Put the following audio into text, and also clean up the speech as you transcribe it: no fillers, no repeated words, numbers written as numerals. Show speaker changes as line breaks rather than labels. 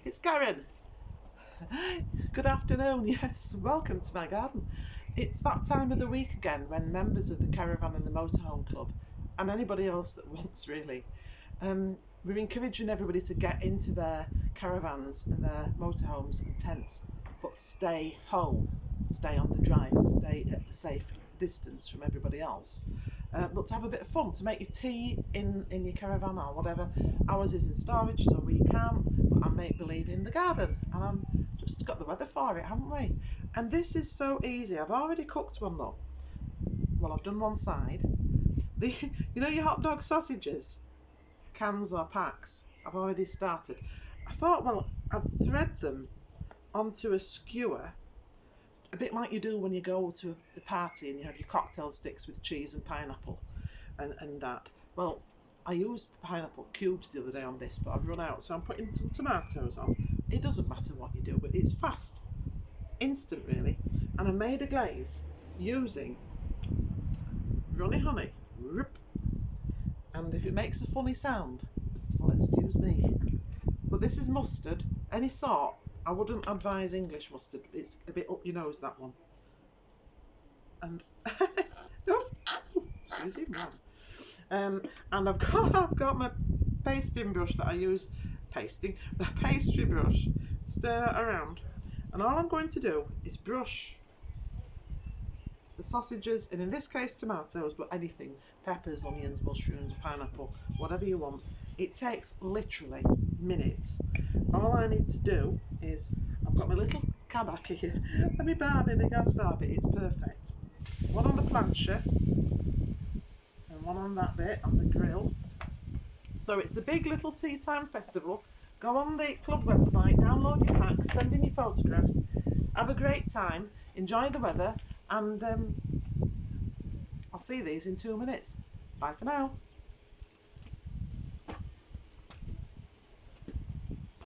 It's Karen. Good afternoon, yes, welcome to my garden. It's that time of the week again when members of the Caravan and the Motorhome Club, and anybody else that wants really, we're encouraging everybody to get into their caravans and their motorhomes and tents, but stay home, stay on the drive and stay at the safe distance from everybody else. But to have a bit of fun, to make your tea in your caravan or whatever. Ours is in storage, so we can't, but I make believe in the garden, and I'm just got the weather for it, haven't we? And this is so easy. I've already cooked one though. Well, I've done one side. You know your hot dog sausages, cans or packs, I've already started. I thought, well, I'd thread them onto a skewer, a bit like you do when you go to the party and you have your cocktail sticks with cheese and pineapple and that. Well, I used pineapple cubes the other day on this, but I've run out, so I'm putting some tomatoes on. It doesn't matter what you do, but it's fast, instant really. And I made a glaze using runny honey. And if it makes a funny sound, well, excuse me. But this is mustard, any sort. I wouldn't advise English mustard. It's a bit up your nose, that one. And excuse me, and I've got my pasting brush that I use. The pastry brush. Stir that around, and all I'm going to do is brush the sausages, and in this case tomatoes, but anything, peppers, onions, mushrooms, pineapple, whatever you want. It takes literally minutes. All I need to do is, I've got my little Kadak here, and my Barbie, big ass Barbie, it's perfect. One on the plancha, and one on that bit, on the grill. So it's the Big Little Tea Time Festival. Go on the club website, download your packs, send in your photographs, have a great time, enjoy the weather, and I'll see these in 2 minutes. Bye for now.